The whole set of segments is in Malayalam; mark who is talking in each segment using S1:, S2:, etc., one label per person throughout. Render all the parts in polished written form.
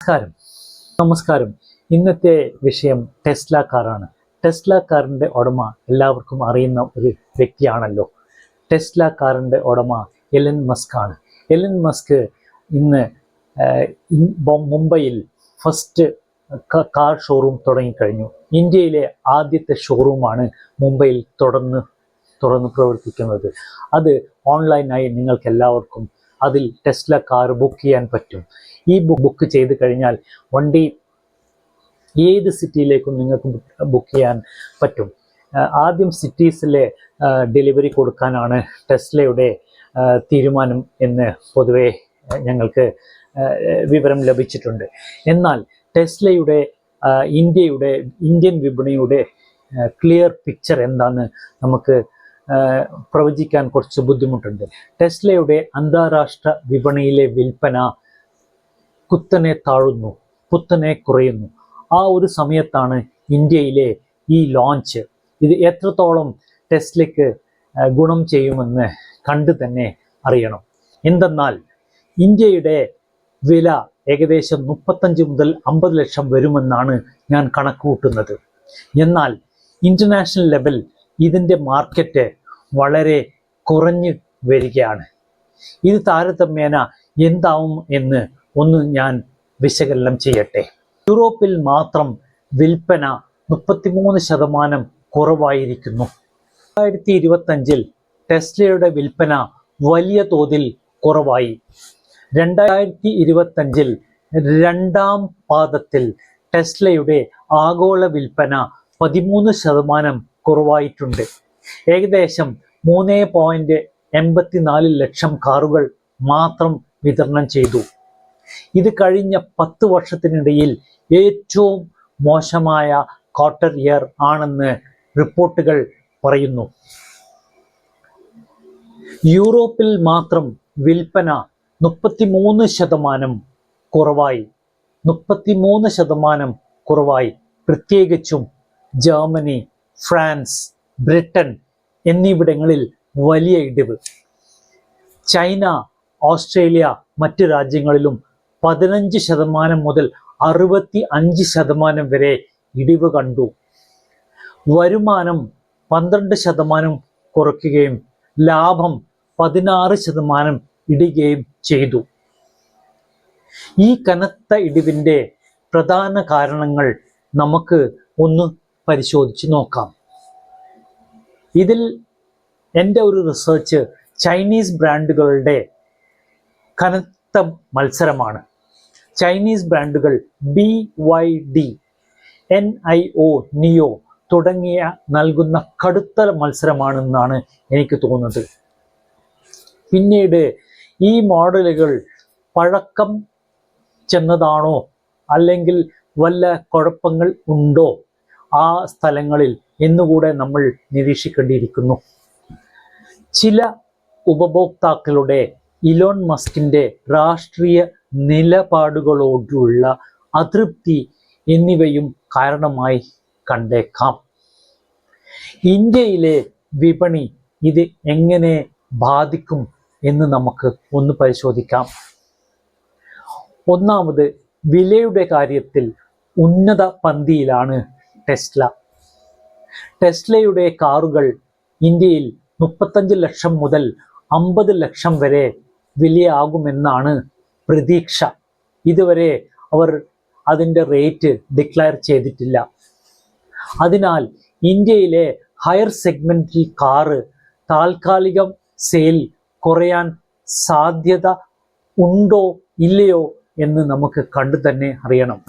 S1: നമസ്കാരം നമസ്കാരം ഇന്നത്തെ വിഷയം ടെസ്ല കാറാണ്. ടെസ്ല കാറിൻ്റെ ഉടമ എല്ലാവർക്കും അറിയുന്ന ഒരു വ്യക്തിയാണല്ലോ. ടെസ്ല കാറിൻ്റെ ഉടമ എലൻ മസ്ക് ആണ്. എലൻ മസ്ക് ഇന്ന് മുംബൈയിൽ ഫസ്റ്റ് കാർ ഷോറൂം തുടങ്ങിക്കഴിഞ്ഞു. ഇന്ത്യയിലെ ആദ്യത്തെ ഷോറൂമാണ് മുംബൈയിൽ തുറന്ന് പ്രവർത്തിക്കുന്നത്. അത് ഓൺലൈനായി നിങ്ങൾക്ക് എല്ലാവർക്കും അതിൽ ടെസ്ല കാർ ബുക്ക് ചെയ്യാൻ പറ്റും. ഈ ബുക്ക് ചെയ്ത് കഴിഞ്ഞാൽ വണ്ടി ഏത് സിറ്റിയിലേക്കും നിങ്ങൾക്ക് ബുക്ക് ചെയ്യാൻ പറ്റും. ആദ്യം സിറ്റീസിലെ ഡെലിവറി കൊടുക്കാനാണ് ടെസ്ലയുടെ തീരുമാനം എന്ന് പൊതുവെ ഞങ്ങൾക്ക് വിവരം ലഭിച്ചിട്ടുണ്ട്. എന്നാൽ ടെസ്ലയുടെ ഇന്ത്യൻ വിപണിയുടെ ക്ലിയർ പിക്ചർ എന്താണെന്ന് നമുക്ക് പ്രവചിക്കാൻ കുറച്ച് ബുദ്ധിമുട്ടുണ്ട്. ടെസ്ലയുടെ അന്താരാഷ്ട്ര വിപണിയിലെ വിൽപ്പന കുത്തനെ താഴുന്നു, കുത്തനെ കുറയുന്നു. ആ ഒരു സമയത്താണ് ഇന്ത്യയിലെ ഈ ലോഞ്ച്. ഇത് എത്രത്തോളം ടെസ്ലയ്ക്ക് ഗുണം ചെയ്യുമെന്ന് കണ്ടു തന്നെ അറിയണം. എന്തെന്നാൽ ഇന്ത്യയുടെ വില ഏകദേശം 35 മുതൽ 50 ലക്ഷം വരുമെന്നാണ് ഞാൻ കണക്ക് കൂട്ടുന്നത്. എന്നാൽ ഇൻ്റർനാഷണൽ ലെവൽ ഇതിൻ്റെ മാർക്കറ്റ് വളരെ കുറഞ്ഞു വരികയാണ്. ഇത് താരതമ്യേന എന്താവും എന്ന് ഒന്ന് ഞാൻ വിശകലനം ചെയ്യട്ടെ. യൂറോപ്പിൽ മാത്രം വിൽപ്പന 33% കുറവായിരിക്കുന്നു. 2025 ടെസ്ലയുടെ വിൽപ്പന വലിയ തോതിൽ കുറവായി. 2025 രണ്ടാം പാദത്തിൽ ടെസ്ലയുടെ ആഗോള വിൽപ്പന 13% കുറവായിട്ടുണ്ട്. ഏകദേശം 3.84 ലക്ഷം കാറുകൾ മാത്രം വിതരണം ചെയ്തു. ഇത് കഴിഞ്ഞ 10 വർഷത്തിനിടയിൽ ഏറ്റവും മോശമായ ക്വാർട്ടർ ഇയർ ആണെന്ന് റിപ്പോർട്ടുകൾ പറയുന്നു. യൂറോപ്പിൽ മാത്രം വിൽപ്പന 33% കുറവായി. 33% കുറവായി. പ്രത്യേകിച്ചും ജർമ്മനി, ഫ്രാൻസ്, ബ്രിട്ടൻ എന്നിവിടങ്ങളിൽ വലിയ ഇടിവ്. ചൈന, ഓസ്ട്രേലിയ, മറ്റ് രാജ്യങ്ങളിലും 15% മുതൽ 65% വരെ ഇടിവ് കണ്ടു. വരുമാനം 12% കുറയ്ക്കുകയും ലാഭം 16% ഇടിയുകയും ചെയ്തു. ഈ കനത്ത ഇടിവിൻ്റെ പ്രധാന കാരണങ്ങൾ നമുക്ക് ഒന്ന് പരിശോധിച്ച് നോക്കാം. ഇതിൽ എൻ്റെ ഒരു റിസർച്ച് ചൈനീസ് ബ്രാൻഡുകളുടെ കനത്ത മത്സരമാണ്. ചൈനീസ് ബ്രാൻഡുകൾ BYD, NIO, നിയോ തുടങ്ങിയ നൽകുന്ന കടുത്ത മത്സരമാണെന്നാണ് എനിക്ക് തോന്നുന്നത്. പിന്നീട് ഈ മോഡലുകൾ പഴക്കം ചെന്നതാണോ അല്ലെങ്കിൽ വല്ല കുഴപ്പങ്ങൾ ഉണ്ടോ ആ സ്ഥലങ്ങളിൽ എന്നുകൂടെ നമ്മൾ നിരീക്ഷിക്കേണ്ടിയിരിക്കുന്നു. ചില ഉപഭോക്താക്കളുടെ ഇലോൺ മസ്കിൻ്റെ രാഷ്ട്രീയ നിലപാടുകളോടുള്ള അതൃപ്തി എന്നിവയും കാരണമായി കണ്ടേക്കാം. ഇന്ത്യയിലെ വിപണി ഇത് എങ്ങനെ ബാധിക്കും എന്ന് നമുക്ക് ഒന്ന് പരിശോധിക്കാം. ഒന്നാമത്, വിലയുടെ കാര്യത്തിൽ ഉന്നത പന്തിയിലാണ് ടെസ്ല. ടെസ്ലയുടെ കാറുകൾ ഇന്ത്യയിൽ 35 ലക്ഷം മുതൽ 50 ലക്ഷം വരെ വിലയാകുമെന്നാണ് പ്രതീക്ഷ. ഇതുവരെ അവർ അതിൻ്റെ റേറ്റ് ഡിക്ലെയർ ചെയ്തിട്ടില്ല. അതിനാൽ ഇന്ത്യയിലെ ഹയർ സെഗ്മെൻറ്റിൽ കാറ് താൽക്കാലികം സെയിൽ കുറയാൻ സാധ്യത ഉണ്ടോ ഇല്ലയോ എന്ന് നമുക്ക് കണ്ടു തന്നെ അറിയണം.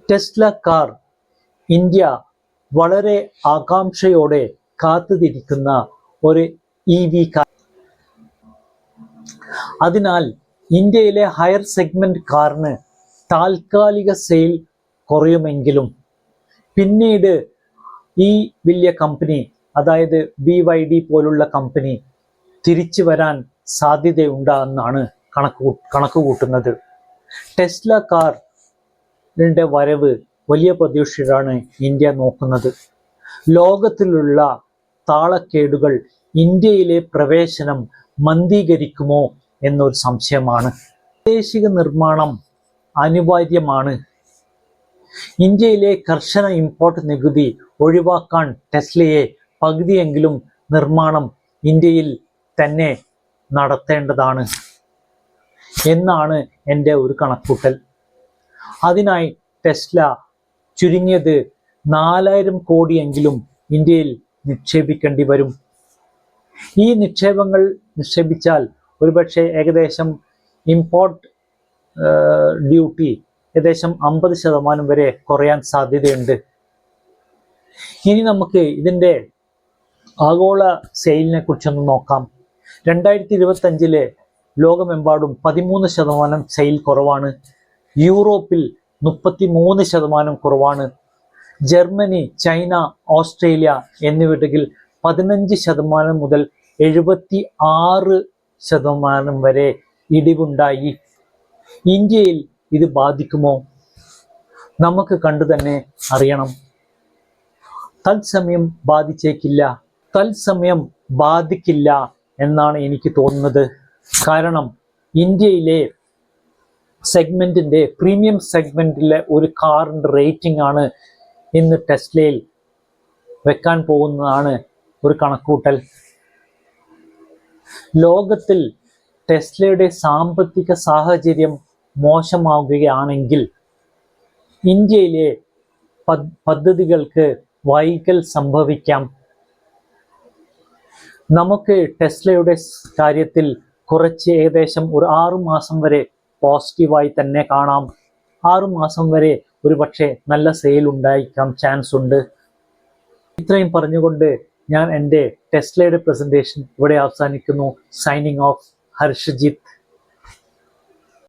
S1: ടെസ്ല കാർ ഇന്ത്യ വളരെ ആകാംക്ഷയോടെ കാത്തുതിരിക്കുന്ന ഒരു EV കാർ. അതിനാൽ ഇന്ത്യയിലെ ഹയർ സെഗ്മെന്റ് കാറിന് താൽക്കാലിക സെയിൽ കുറയുമെങ്കിലും പിന്നീട് ഈ വലിയ കമ്പനി, അതായത് BYD പോലുള്ള കമ്പനി തിരിച്ചു വരാൻ സാധ്യതയുണ്ടെന്നാണ് കണക്ക് കൂട്ടുന്നത്. ടെസ്ല കാറിൻ്റെ വരവ് വലിയ പ്രതീക്ഷയാണ് ഇന്ത്യ നോക്കുന്നത്. ലോകത്തിലുള്ള താളക്കേടുകൾ ഇന്ത്യയിലെ പ്രവേശനം മന്ദീകരിക്കുമോ എന്നൊരു സംശയമാണ്. പ്രാദേശിക നിർമ്മാണം അനിവാര്യമാണ്. ഇന്ത്യയിലെ കർശന ഇമ്പോർട്ട് നികുതി ഒഴിവാക്കാൻ ടെസ്ലയെ പകുതിയെങ്കിലും നിർമ്മാണം ഇന്ത്യയിൽ തന്നെ നടത്തേണ്ടതാണ് എന്നാണ് എൻ്റെ ഒരു കണക്കൂട്ടൽ. അതിനായി ടെസ്ല ചുരുങ്ങിയത് 4000 കോടിയെങ്കിലും ഇന്ത്യയിൽ നിക്ഷേപിക്കേണ്ടി വരും. ഈ നിക്ഷേപങ്ങൾ നിക്ഷേപിച്ചാൽ ഒരുപക്ഷെ ഏകദേശം ഇമ്പോർട്ട് ഡ്യൂട്ടി ഏകദേശം 50% വരെ കുറയാൻ സാധ്യതയുണ്ട്. ഇനി നമുക്ക് ഇതിൻ്റെ ആഗോള സെയിലിനെ കുറിച്ചൊന്ന് നോക്കാം. 2025 ലോകമെമ്പാടും 13% സെയിൽ കുറവാണ്. യൂറോപ്പിൽ 33% കുറവാണ്. ജർമ്മനി, ചൈന, ഓസ്ട്രേലിയ എന്നിവിടങ്ങളിൽ 15% മുതൽ 76% വരെ ഇടിവുണ്ടായി. ഇന്ത്യയിൽ ഇത് ബാധിക്കുമോ? നമുക്ക് കണ്ടു തന്നെ അറിയണം. തത്സമയം ബാധിക്കില്ല എന്നാണ് എനിക്ക് തോന്നുന്നത്. കാരണം ഇന്ത്യയിലെ പ്രീമിയം സെഗ്മെന്റിലെ ഒരു കാറിന്റെ റേറ്റിംഗ് ആണ് ഇന്ന് ടെസ്ലയിൽ വെക്കാൻ പോകുന്നതാണ് ഒരു കണക്കൂട്ടൽ. ലോകത്തിൽ ടെസ്ലയുടെ സാമ്പത്തിക സാഹചര്യം മോശമാവുകയാണെങ്കിൽ ഇന്ത്യയിലെ പദ്ധതികൾക്ക് വൈകൽ സംഭവിക്കാം. നമുക്ക് ടെസ്ലയുടെ കാര്യത്തിൽ കുറച്ച് ഏകദേശം ഒരു 6 മാസം വരെ പോസിറ്റീവായി തന്നെ കാണാം. 6 മാസം വരെ ഒരുപക്ഷെ നല്ല സെയിൽ ഉണ്ടായിരിക്കാം ചാൻസ് ഉണ്ട്. ഇത്രയും പറഞ്ഞുകൊണ്ട് ഞാൻ എൻ്റെ ടെസ്ലയുടെ പ്രസന്റേഷൻ ഇവിടെ അവസാനിക്കുന്നു. Signing off, ഹർഷജിത്ത്.